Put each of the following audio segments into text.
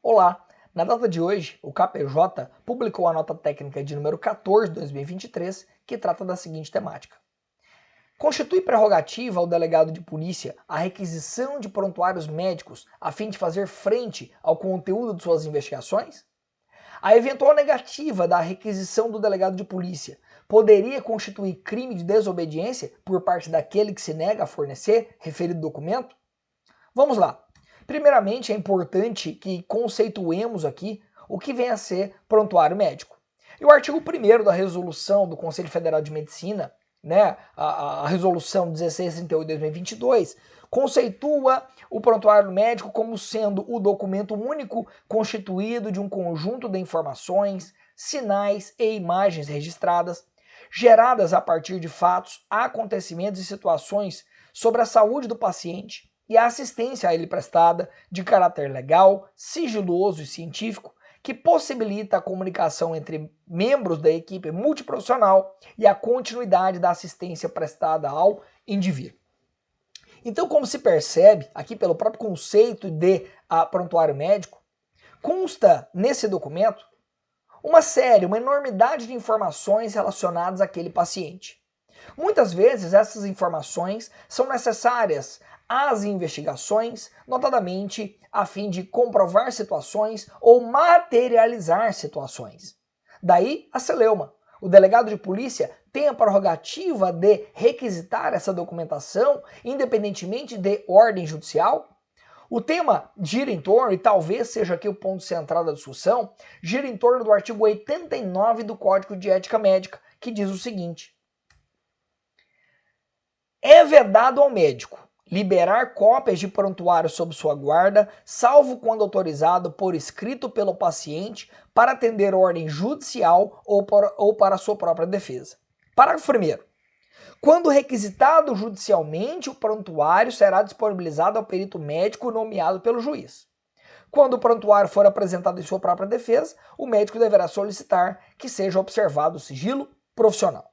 Olá! Na data de hoje, o KPJ publicou a nota técnica de número 14 de 2023, que trata da seguinte temática. Constitui prerrogativa ao delegado de polícia a requisição de prontuários médicos a fim de fazer frente ao conteúdo de suas investigações? A eventual negativa da requisição do delegado de polícia poderia constituir crime de desobediência por parte daquele que se nega a fornecer referido documento? Vamos lá! Primeiramente, é importante que conceituemos aqui o que vem a ser prontuário médico. E o artigo 1º da resolução do Conselho Federal de Medicina, a resolução 1638 de 2022, conceitua o prontuário médico como sendo o documento único constituído de um conjunto de informações, sinais e imagens registradas, geradas a partir de fatos, acontecimentos e situações sobre a saúde do paciente, e a assistência a ele prestada de caráter legal, sigiloso e científico, que possibilita a comunicação entre membros da equipe multiprofissional e a continuidade da assistência prestada ao indivíduo. Então, como se percebe, aqui pelo próprio conceito de prontuário médico, consta nesse documento uma enormidade de informações relacionadas àquele paciente. Muitas vezes essas informações são necessárias às investigações, notadamente a fim de comprovar situações ou materializar situações. Daí a celeuma. O delegado de polícia tem a prerrogativa de requisitar essa documentação, independentemente de ordem judicial. O tema gira em torno, e talvez seja aqui o ponto central da discussão, gira em torno do artigo 89 do Código de Ética Médica, que diz o seguinte: é vedado ao médico liberar cópias de prontuário sob sua guarda, salvo quando autorizado por escrito pelo paciente para atender ordem judicial ou para sua própria defesa. Parágrafo 1º. Quando requisitado judicialmente, o prontuário será disponibilizado ao perito médico nomeado pelo juiz. Quando o prontuário for apresentado em sua própria defesa, o médico deverá solicitar que seja observado o sigilo profissional.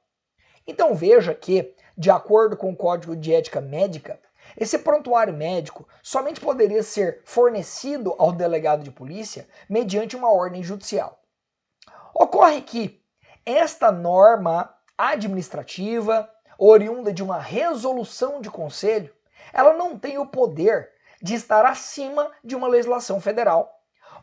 Então veja que, de acordo com o Código de Ética Médica, esse prontuário médico somente poderia ser fornecido ao delegado de polícia mediante uma ordem judicial. Ocorre que esta norma administrativa, oriunda de uma resolução de conselho, ela não tem o poder de estar acima de uma legislação federal.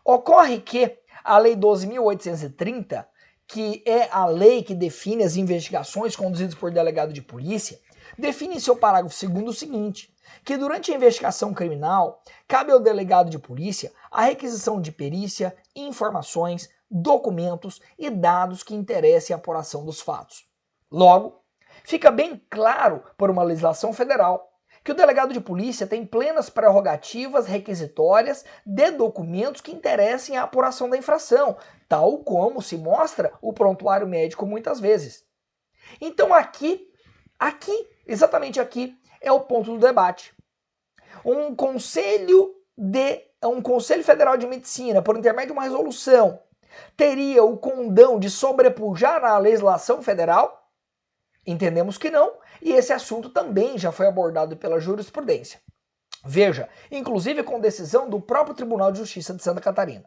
Ocorre que a Lei 12.830, que é a lei que define as investigações conduzidas por delegado de polícia, define em seu parágrafo 2º o seguinte, que durante a investigação criminal, cabe ao delegado de polícia a requisição de perícia, informações, documentos e dados que interessem a apuração dos fatos. Logo, fica bem claro por uma legislação federal que o delegado de polícia tem plenas prerrogativas requisitórias de documentos que interessem a apuração da infração, tal como se mostra o prontuário médico muitas vezes. Então exatamente aqui, é o ponto do debate. Um Conselho Federal de Medicina, por intermédio de uma resolução, teria o condão de sobrepujar a legislação federal? Entendemos que não, e esse assunto também já foi abordado pela jurisprudência. Veja, inclusive com decisão do próprio Tribunal de Justiça de Santa Catarina.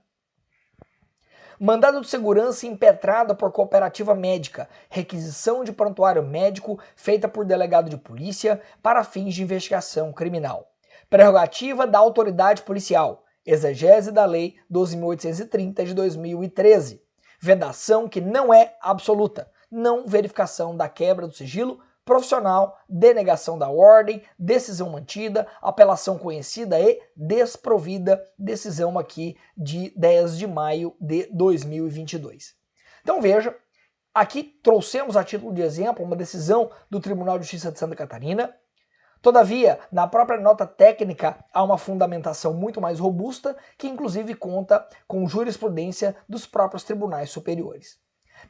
Mandado de segurança impetrado por cooperativa médica, requisição de prontuário médico feita por delegado de polícia para fins de investigação criminal. Prerrogativa da autoridade policial, exegese da Lei 12.830 de 2013. Vedação que não é absoluta, não verificação da quebra do sigilo profissional, denegação da ordem, decisão mantida, apelação conhecida e desprovida, decisão aqui de 10 de maio de 2022. Então veja, aqui trouxemos a título de exemplo uma decisão do Tribunal de Justiça de Santa Catarina. Todavia, na própria nota técnica há uma fundamentação muito mais robusta que inclusive conta com jurisprudência dos próprios tribunais superiores.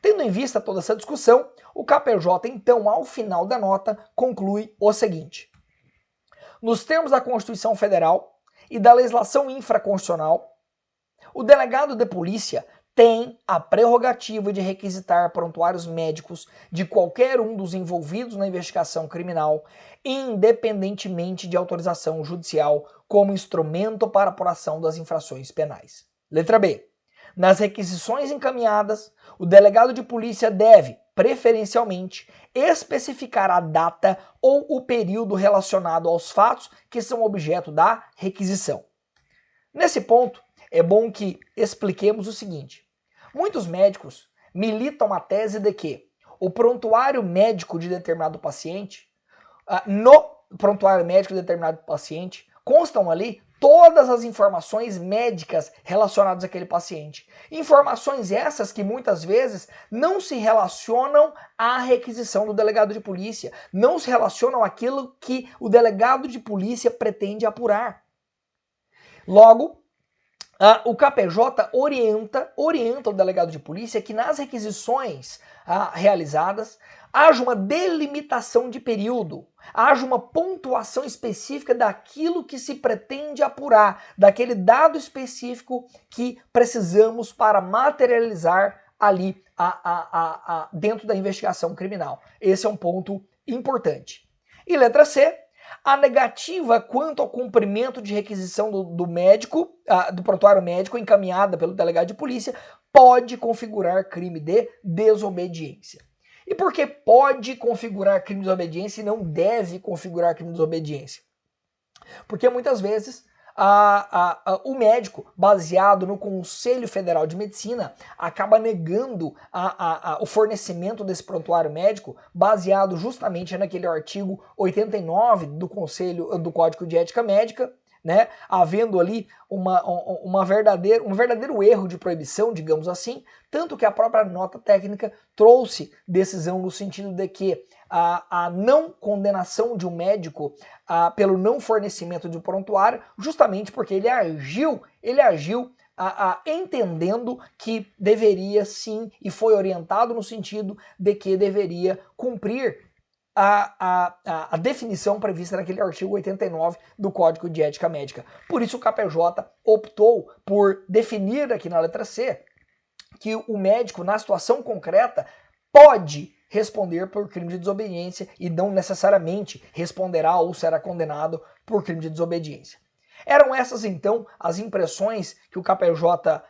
Tendo em vista toda essa discussão, o KPJ, então, ao final da nota, conclui o seguinte. Nos termos da Constituição Federal e da legislação infraconstitucional, o delegado de polícia tem a prerrogativa de requisitar prontuários médicos de qualquer um dos envolvidos na investigação criminal, independentemente de autorização judicial como instrumento para apuração das infrações penais. Letra B. Nas requisições encaminhadas, o delegado de polícia deve, preferencialmente, especificar a data ou o período relacionado aos fatos que são objeto da requisição. Nesse ponto, é bom que expliquemos o seguinte. Muitos médicos militam a tese de que o prontuário médico de determinado paciente, no prontuário médico de determinado paciente, constam ali todas as informações médicas relacionadas àquele paciente. Informações essas que muitas vezes não se relacionam à requisição do delegado de polícia, não se relacionam àquilo que o delegado de polícia pretende apurar. Logo, o KPJ orienta o delegado de polícia que nas requisições realizadas haja uma delimitação de período, haja uma pontuação específica daquilo que se pretende apurar, daquele dado específico que precisamos para materializar ali dentro da investigação criminal. Esse é um ponto importante. E letra C, a negativa quanto ao cumprimento de requisição do médico, do prontuário médico encaminhada pelo delegado de polícia, pode configurar crime de desobediência. E por que pode configurar crime de desobediência e não deve configurar crime de desobediência? Porque muitas vezes o médico, baseado no Conselho Federal de Medicina, acaba negando o fornecimento desse prontuário médico, baseado justamente naquele artigo 89 do Código de Ética Médica, né, havendo ali um verdadeiro erro de proibição, digamos assim, tanto que a própria nota técnica trouxe decisão no sentido de que a não condenação de um médico pelo não fornecimento de prontuário, justamente porque ele agiu entendendo que deveria sim, e foi orientado no sentido de que deveria cumprir a definição prevista naquele artigo 89 do Código de Ética Médica. Por isso o KPJ optou por definir aqui na letra C que o médico, na situação concreta, pode responder por crime de desobediência e não necessariamente responderá ou será condenado por crime de desobediência. Eram essas, então, as impressões que o KPJ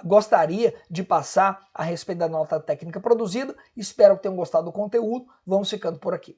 gostaria de passar a respeito da nota técnica produzida. Espero que tenham gostado do conteúdo. Vamos ficando por aqui.